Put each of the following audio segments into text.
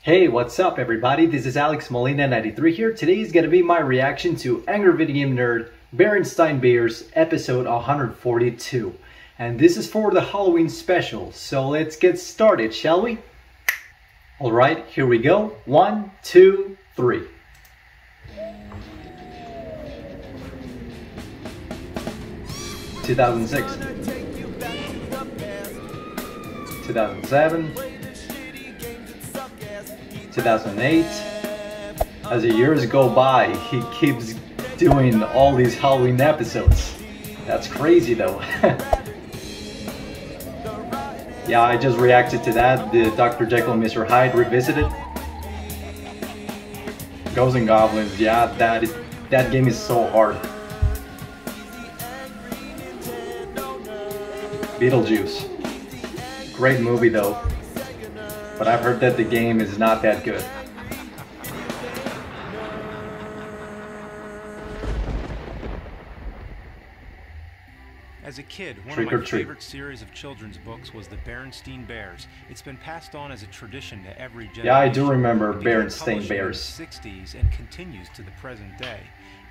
Hey, what's up everybody? This is Molina93 here. Today is gonna be my reaction to Angry Video Game Nerd Berenstain Bears episode 142. And this is for the Halloween special, so let's get started, shall we? Alright, here we go. 1, 2, 3. (2006), 2007, 2008. As the years go by, he keeps doing all these Halloween episodes. That's crazy though. Yeah, I just reacted to that, the Dr. Jekyll and Mr. Hyde revisited. Ghosts and Goblins, yeah, that game is so hard. Beetlejuice. Great movie though, but I've heard that the game is not that good. As a kid, one of my favorite series of children's books was the Berenstain Bears. It's been passed on as a tradition to every generation. Yeah, I do remember Berenstain Bears. In the 60s and continues to the present day.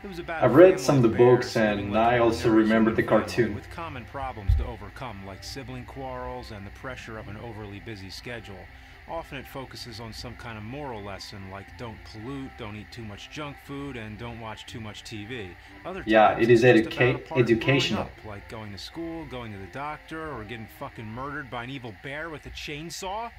It was about I've read some of the books and I also remember the cartoon. With common problems to overcome, like sibling quarrels and the pressure of an overly busy schedule. Often it focuses on some kind of moral lesson, like don't pollute, don't eat too much junk food, and don't watch too much TV. Other times, it is educational, up, like going to school, going to the doctor, or getting fucking murdered by an evil bear with a chainsaw.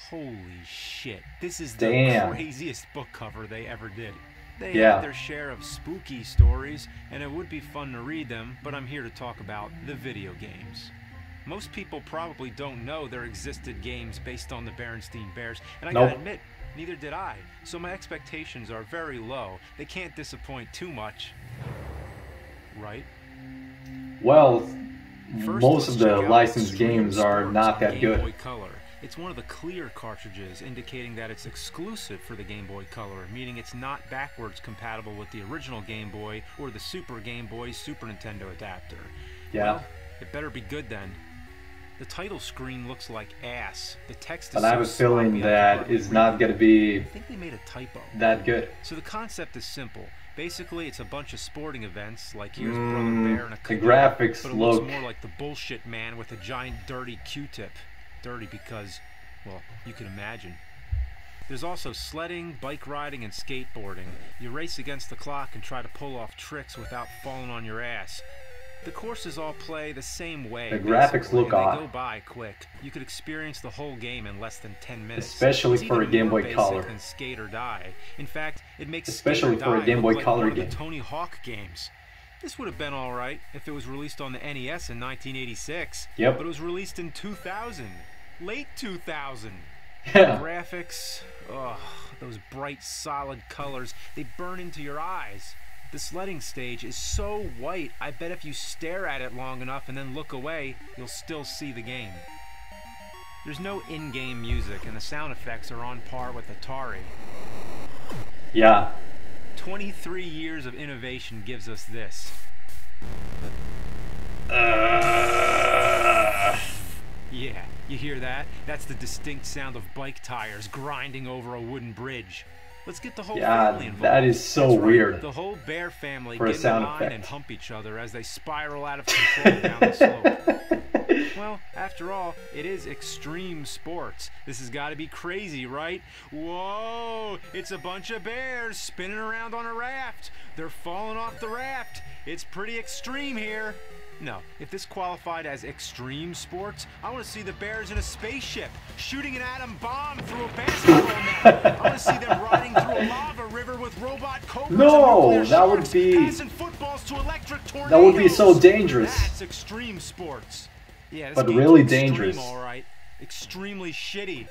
Holy shit, this is the craziest book cover they ever did. They had their share of spooky stories, and it would be fun to read them, but I'm here to talk about the video games. Most people probably don't know there existed games based on the Berenstain Bears, and I gotta admit, neither did I. So my expectations are very low. They can't disappoint too much, right? Well, most of the licensed games are not that good. Boy Color. It's one of the clear cartridges, indicating that it's exclusive for the Game Boy Color, meaning it's not backwards compatible with the original Game Boy or the Super Game Boy Super Nintendo adapter. Yeah. Well, it better be good then. The title screen looks like ass. The text is but I have a feeling that is not going to be I think they made a typo. That good. So the concept is simple. Basically, it's a bunch of sporting events, like here's Brother Bear and a the graphics but it look looks more like the bullshit man with a giant dirty Q-tip. Dirty because, well, you can imagine. There's also sledding, bike riding, and skateboarding. You race against the clock and try to pull off tricks without falling on your ass. The courses all play the same way. The graphics look off. They go by quick. You could experience the whole game in less than 10 minutes. Especially for a Game Boy Color. Than Skate or Die. In fact, it makes especially for a Game Boy Color game. The Tony Hawk games. This would have been alright if it was released on the NES in 1986. Yep. But it was released in 2000. Late 2000. Yeah. The graphics, ugh, those bright, solid colors, they burn into your eyes. The sledding stage is so white, I bet if you stare at it long enough and then look away, you'll still see the game. There's no in-game music, and the sound effects are on par with Atari. Yeah. 23 years of innovation gives us this. Yeah, you hear that? That's the distinct sound of bike tires grinding over a wooden bridge. Let's get the whole family involved. That is so weird. The whole bear family get in line and hump each other as they spiral out of control down the slope. Well, after all, it is extreme sports. This has got to be crazy, right? Whoa! It's a bunch of bears spinning around on a raft. They're falling off the raft. It's pretty extreme here. No, if this qualified as extreme sports, I want to see the bears in a spaceship, shooting an atom bomb through a basketball net. I want to see them riding through a lava river with robot cobras. No, that would be passing footballs to electric tornadoes. That would be so dangerous. That's extreme sports. Yeah, this but game's really extreme, dangerous. All right, extremely shitty.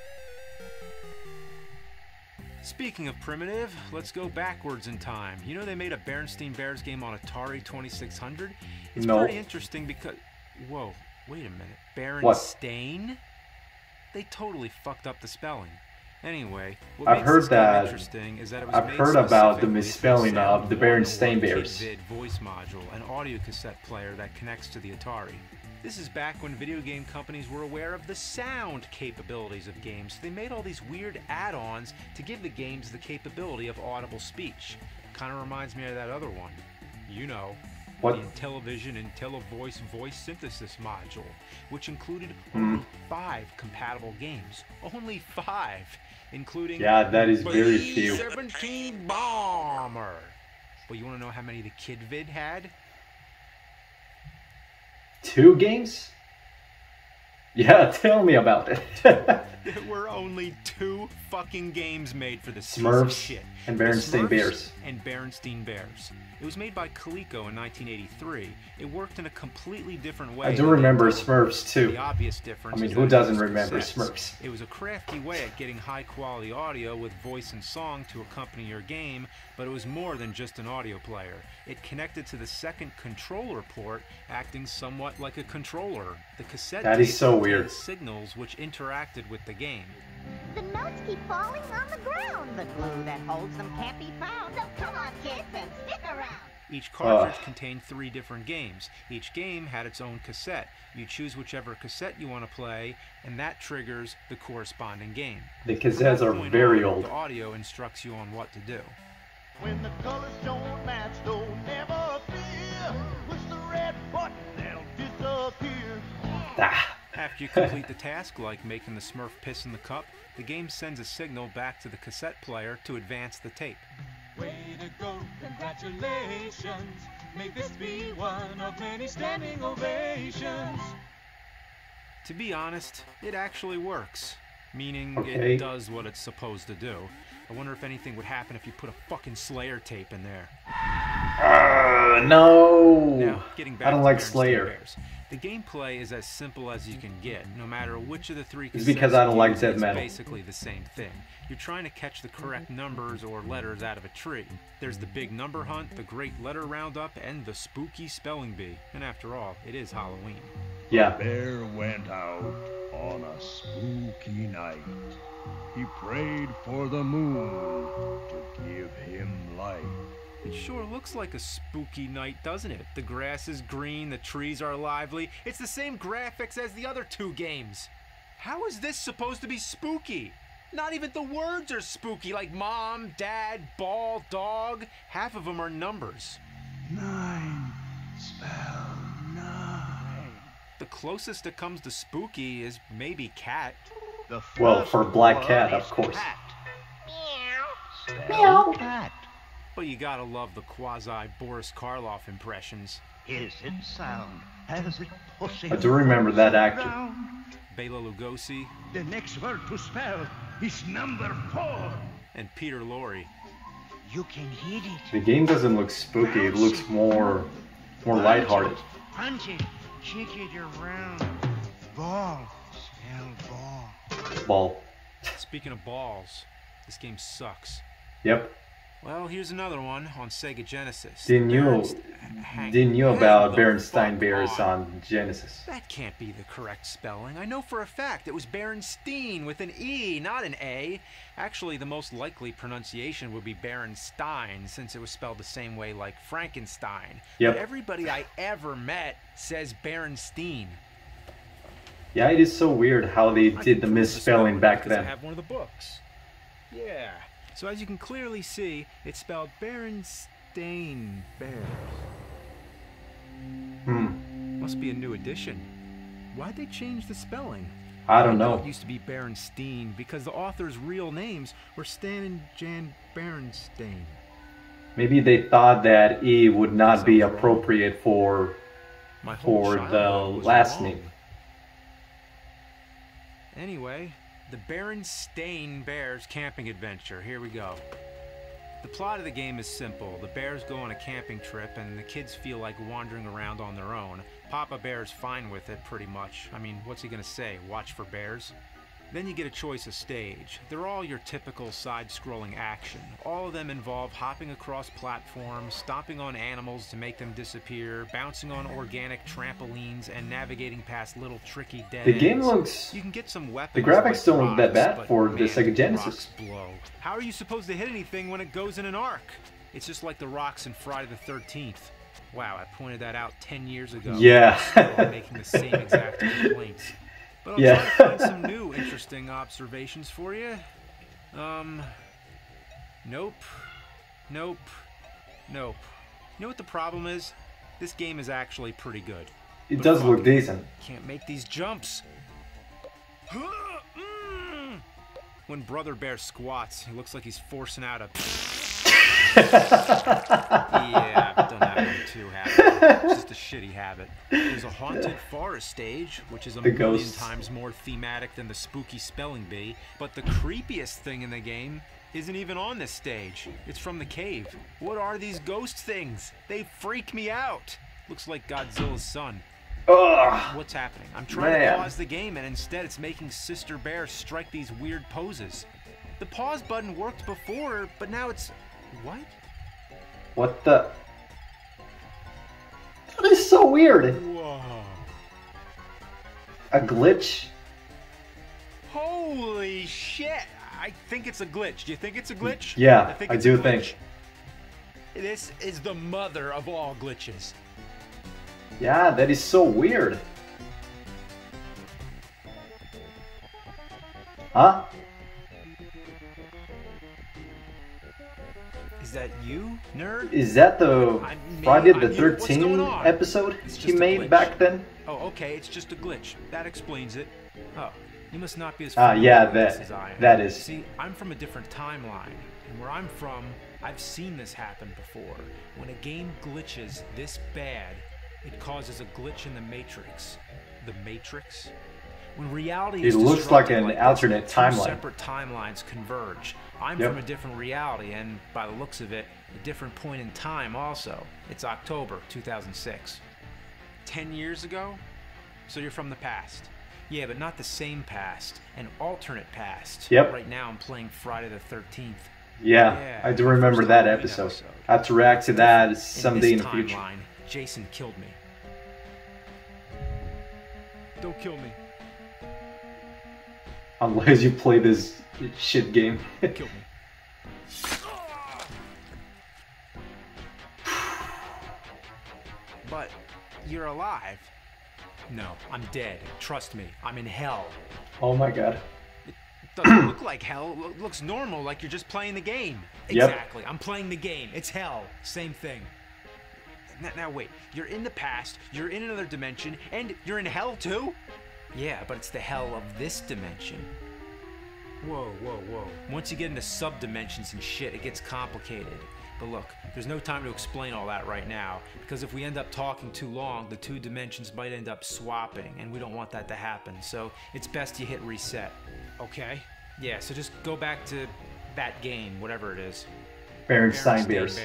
Speaking of primitive, let's go backwards in time. You know they made a Berenstain Bears game on Atari 2600? It's pretty interesting because... Whoa, wait a minute. Berenstain? They totally fucked up the spelling. Anyway, what I've heard that. Interesting is that it was I've heard about the misspelling of the Berenstain Bears. Voice module, an audio cassette player that connects to the Atari. This is back when video game companies were aware of the sound capabilities of games. They made all these weird add-ons to give the games the capability of audible speech. Kind of reminds me of that other one. You know, what? The Intellivision IntelliVoice voice synthesis module, which included only 5 compatible games. Only 5, including that is very few. B-17 Bomber. But you want to know how many the KidVid had? 2 games? Yeah, tell me about it. There were only 2 fucking games made for the Smurfs shit. and Berenstain Bears. And Berenstain Bears. It was made by Coleco in 1983. It worked in a completely different way. I do remember Smurfs too. The obvious difference. I mean, who doesn't remember Smurfs? It was a crafty way at getting high quality audio with voice and song to accompany your game, but it was more than just an audio player. It connected to the second controller port, acting somewhat like a controller. The cassette that is so weird. Signals which interacted with the game. The notes keep falling on the ground. The glue that holds them can't be found. So come on, kids, and stick around. Each cartridge contained 3 different games. Each game had its own cassette. You choose whichever cassette you want to play, and that triggers the corresponding game. The cassettes are very old. The audio instructs you on what to do. When the colors don't match, don't never fear. Push the red button, they'll disappear. After you complete the task, like making the Smurf piss in the cup, the game sends a signal back to the cassette player to advance the tape. Way to go, congratulations. May this be one of many standing ovations. To be honest, it actually works. Meaning it does what it's supposed to do. I wonder if anything would happen if you put a fucking Slayer tape in there. No! Now, getting back I don't to like Berenstain Slayer. Bears. The gameplay is as simple as you can get, no matter which of the 3 It's because I don't like death it's metal. Basically the same thing. You're trying to catch the correct numbers or letters out of a tree. There's the big number hunt, the great letter roundup, and the spooky spelling bee. And after all, it is Halloween. Yeah. Bear went out on a spooky night. He prayed for the moon to give him light. It sure looks like a spooky night, doesn't it? The grass is green, the trees are lively. It's the same graphics as the other 2 games. How is this supposed to be spooky? Not even the words are spooky, like mom, dad, ball, dog. Half of them are numbers. 9, spell 9. The closest it comes to spooky is maybe cat. Well, for Black Cat, of course. Meow. Cat. But you gotta love the quasi-Boris Karloff impressions. Is it sound? Has it pussy? I do remember that actor. Bela Lugosi. The next word to spell is number 4. And Peter Lorre. You can hit it. The game doesn't look spooky. It looks more lighthearted. Punch it. Kick it around. Ball. Spell ball. Ball. Speaking of balls, this game sucks. Yep. Well, here's another one on Sega Genesis. Didn't you about Berenstain Bears on Genesis? That can't be the correct spelling. I know for a fact it was Berenstain with an E, not an A. Actually, the most likely pronunciation would be Berenstain, since it was spelled the same way like Frankenstein. Yep. But everybody I ever met says Berenstain. Yeah, it is so weird how they did the misspelling back then. I have one of the books. Yeah. So as you can clearly see, it's spelled Berenstain Bears. Must be a new edition. Why'd they change the spelling? I don't know. It used to be Berenstain because the author's real names were Stan and Jan Berenstain. Maybe they thought that E would not be appropriate for the last name. Anyway, the Berenstain Bears camping adventure. Here we go. The plot of the game is simple. The bears go on a camping trip and the kids feel like wandering around on their own. Papa Bear's fine with it, pretty much. I mean, what's he gonna say? Watch for bears? Then you get a choice of stage. They're all your typical side-scrolling action. All of them involve hopping across platforms, stomping on animals to make them disappear, bouncing on organic trampolines, and navigating past little tricky dead ends. The game looks... You can get some weapons. The graphics don't look that rocks, bad for the Sega Genesis. Blow. How are you supposed to hit anything when it goes in an arc? It's just like the rocks in Friday the 13th. Wow, I pointed that out 10 years ago. Yeah. I'm making the same exact complaints. But I'll try to find some new interesting observations for you. Nope. Nope. Nope. You know what the problem is? This game is actually pretty good. It does look decent. Can't make these jumps. When Brother Bear squats, he looks like he's forcing out a... Yeah, I've done that one too, habit. It's just a shitty habit. There's a haunted forest stage, which is a million times more thematic than the spooky spelling bee. But the creepiest thing in the game isn't even on this stage. It's from the cave. What are these ghost things? They freak me out. Looks like Godzilla's son. Ugh, what's happening? I'm trying to pause the game, and instead it's making Sister Bear strike these weird poses. The pause button worked before, but now it's... What? What the... That is so weird. Whoa. A glitch? Holy shit! I think it's a glitch. Do you think it's a glitch? Yeah, I do think. This is the mother of all glitches. Yeah, that is so weird. Huh? Is that you, nerd? Is that the Friday the 13th episode he made back then? Oh, okay, it's just a glitch. That explains it. Oh, you must not be as yeah, as I am. That is. See, I'm from a different timeline, and where I'm from, I've seen this happen before. When a game glitches this bad, it causes a glitch in the Matrix. The Matrix? When reality is looks like an alternate two timeline. Separate timelines converge. I'm from a different reality, and by the looks of it, a different point in time also. It's October 2006. 10 years ago? So you're from the past. Yeah, but not the same past. An alternate past. Yep. Right now I'm playing Friday the 13th. Yeah, I do remember that episode. I have to react to that someday in the future. Timeline, Jason killed me. Don't kill me. Unless you play this shit game. Kill me. But you're alive. No, I'm dead. Trust me, I'm in hell. Oh my god. It doesn't look like hell. It looks normal, like you're just playing the game. Yep. Exactly. I'm playing the game. It's hell. Same thing. Now wait, you're in the past, you're in another dimension, and you're in hell too? Yeah, but it's the hell of this dimension. Whoa, whoa, whoa. Once you get into sub-dimensions and shit, it gets complicated. But look, there's no time to explain all that right now, because if we end up talking too long, the two dimensions might end up swapping, and we don't want that to happen, so it's best you hit reset. Okay? Yeah, so just go back to that game, whatever it is. Berenstain Bears.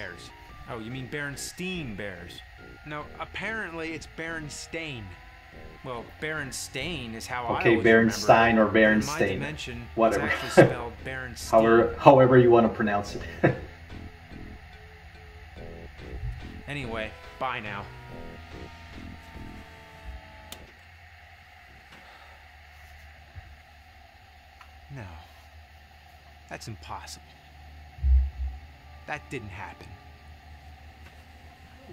Oh, you mean Berenstain Bears? No, apparently it's Berenstain. Well, Berenstain is how I always Berenstain or Berenstain. In my dimension, whatever. It's actually spelled Berenstain. however you want to pronounce it. Anyway, bye now. No. That's impossible. That didn't happen.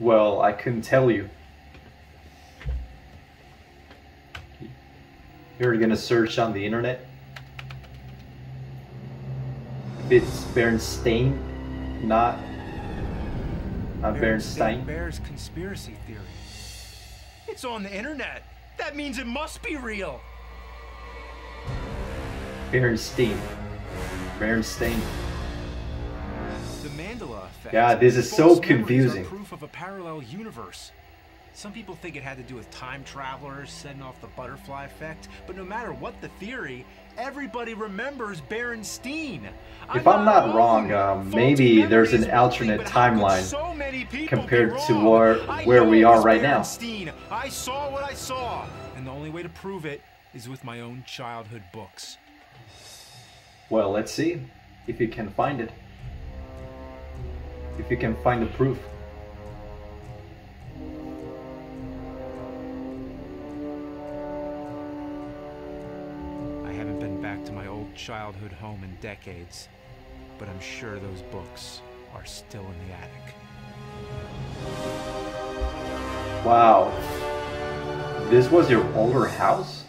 Well, I couldn't tell you. You're gonna search on the internet. If it's Berenstain, not Berenstain. Bears conspiracy theory. It's on the internet. That means it must be real. Berenstain. Berenstain. The Mandela effect. Yeah, this is so confusing. Proof of a parallel universe. Some people think it had to do with time travelers setting off the butterfly effect, but no matter what the theory, everybody remembers Berenstain. If I'm not wrong, maybe there's an alternate timeline compared to where we are right now. I saw what I saw, and the only way to prove it is with my own childhood books. Well, let's see if you can find it. If you can find the proof. I haven't been back to my old childhood home in decades, but I'm sure those books are still in the attic. Wow. This was your older house?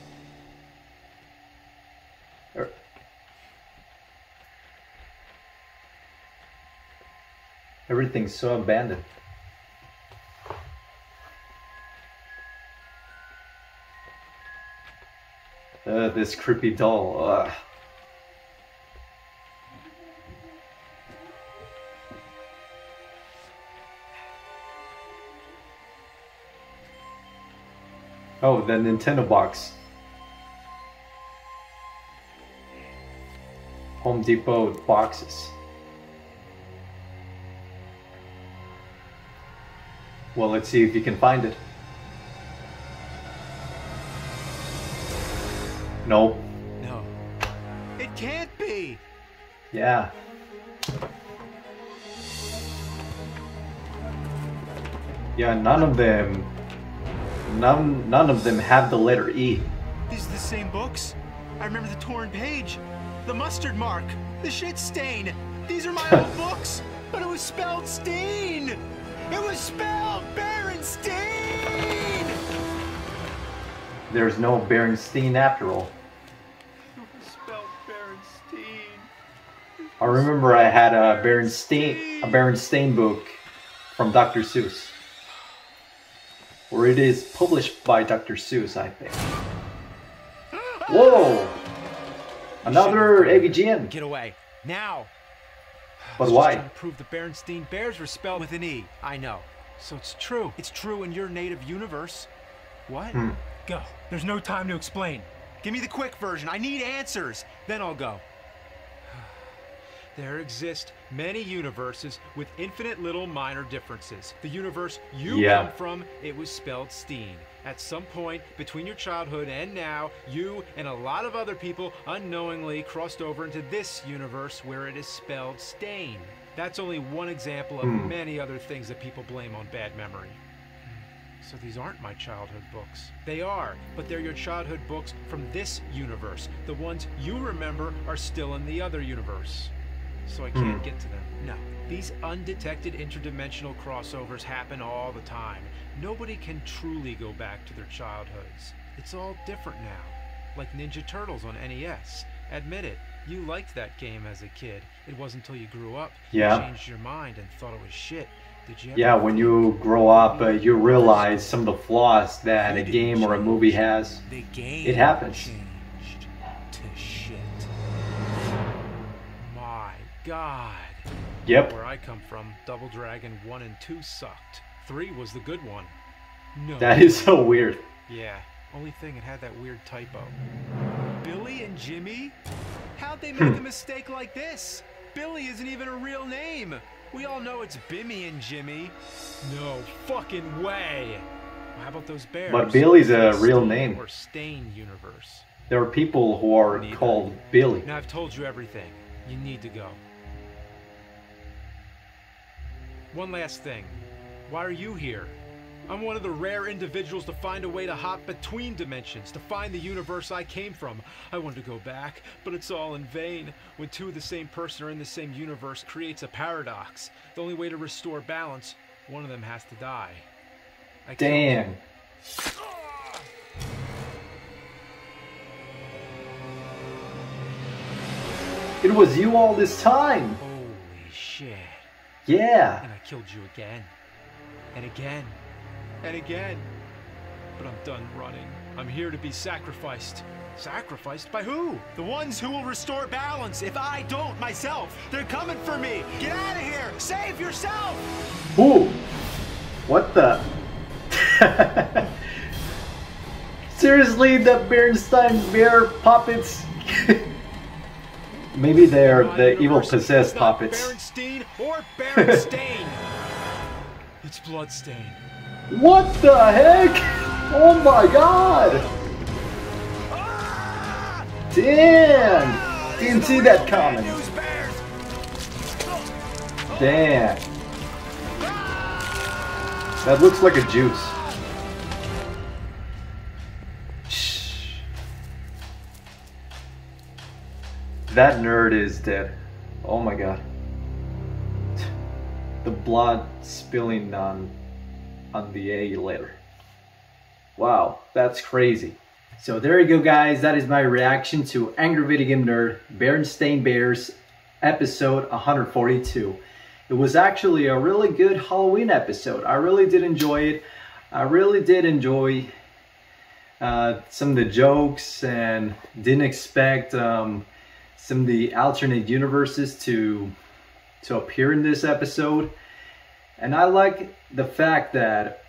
Everything's so abandoned. This creepy doll. Oh, the Nintendo box. Home Depot boxes. Well, let's see if you can find it. No. No. It can't be! Yeah. Yeah, none of them have the letter E. These are the same books? I remember the torn page, the mustard mark, the shit stain. These are my old books, but it was spelled Steen! It was spelled Berenstain! There's no Berenstain after all. It was spelled Berenstain. I remember I had a Berenstain book from Dr. Seuss. Or it is published by Dr. Seuss, I think. Whoa! Another AVGN. Get away. Now! But why? Trying to prove the Berenstain Bears were spelled with an E. I know. So it's true. It's true in your native universe. What? Go. There's no time to explain. Give me the quick version. I need answers. Then I'll go. There exist many universes with infinite little minor differences. The universe you come from, it was spelled Steen. At some point between your childhood and now, you and a lot of other people unknowingly crossed over into this universe where it is spelled Stain. That's only one example of many other things that people blame on bad memory. So these aren't my childhood books. They are, but they're your childhood books from this universe. The ones you remember are still in the other universe. So I can't get to them. No. These undetected interdimensional crossovers happen all the time. Nobody can truly go back to their childhoods. It's all different now. Like Ninja Turtles on NES. Admit it, you liked that game as a kid. It wasn't until you grew up you changed your mind and thought it was shit. Did you ever when you grow up, you realize some of the flaws that a game or a movie has. The game it happens. Changed to shit. My God. Yep. Where I come from, Double Dragon 1 and 2 sucked. 3 was the good one. No. That is so weird. Yeah. Only thing, it had that weird typo. Billy and Jimmy? How'd they make a mistake like this? Billy isn't even a real name. We all know it's Bimmy and Jimmy. No fucking way. How about those bears? But Billy's a real name. Or Stain universe. There are people who are called Billy. Now I've told you everything. You need to go. One last thing. Why are you here? I'm one of the rare individuals to find a way to hop between dimensions, to find the universe I came from. I wanted to go back, but it's all in vain. When two of the same person are in the same universe creates a paradox. The only way to restore balance, one of them has to die. Damn. It was you all this time. Holy shit. Yeah. And I killed you again. And again. And again. But I'm done running. I'm here to be sacrificed. Sacrificed by who? The ones who will restore balance if I don't myself. They're coming for me. Get out of here. Save yourself. Ooh. What the? Seriously, the Berenstain Bear puppets? Maybe they're the evil possessed puppets. Berenstain or Berenstain. It's Bloodstain. What the heck? Oh my god! Damn! Didn't see that coming. Damn. That looks like a juice. Shh. That nerd is dead. Oh my god. The blood spilling on the A letter. Wow, that's crazy. So there you go, guys. That is my reaction to Angry Video Game Nerd Berenstain Bears episode 142. It was actually a really good Halloween episode. I really did enjoy it. I really did enjoy some of the jokes, and didn't expect some of the alternate universes to appear in this episode. And I like the fact that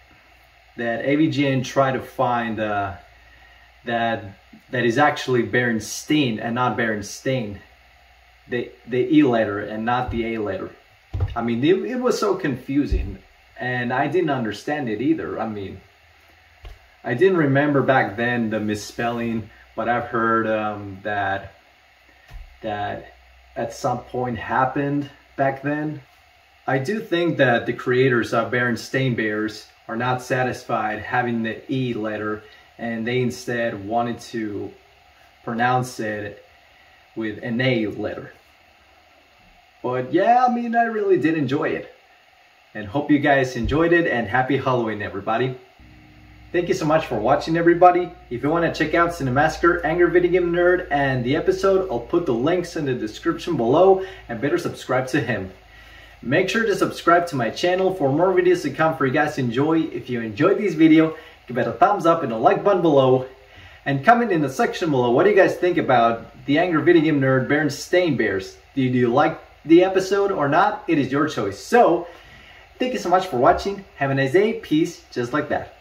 AVGN tried to find that is actually Berenstain and not Berenstain, the E letter and not the A letter. I mean, it was so confusing, and I didn't understand it either. I mean, I didn't remember back then the misspelling, but I've heard that at some point happened back then. I do think that the creators of Berenstain Bears are not satisfied having the E letter, and they instead wanted to pronounce it with an A letter. But yeah, I mean, I really did enjoy it, and hope you guys enjoyed it, and happy Halloween, everybody. Thank you so much for watching, everybody. If you want to check out Cinemassacre, Angry Video Game Nerd, and the episode, I'll put the links in the description below, and better subscribe to him. Make sure to subscribe to my channel for more videos to come for you guys to enjoy. If you enjoyed this video, give it a thumbs up and a like button below. And comment in the section below, what do you guys think about the Angry Video Game Nerd Berenstain Bears? Do you like the episode or not? It is your choice. So, thank you so much for watching. Have a nice day. Peace. Just like that.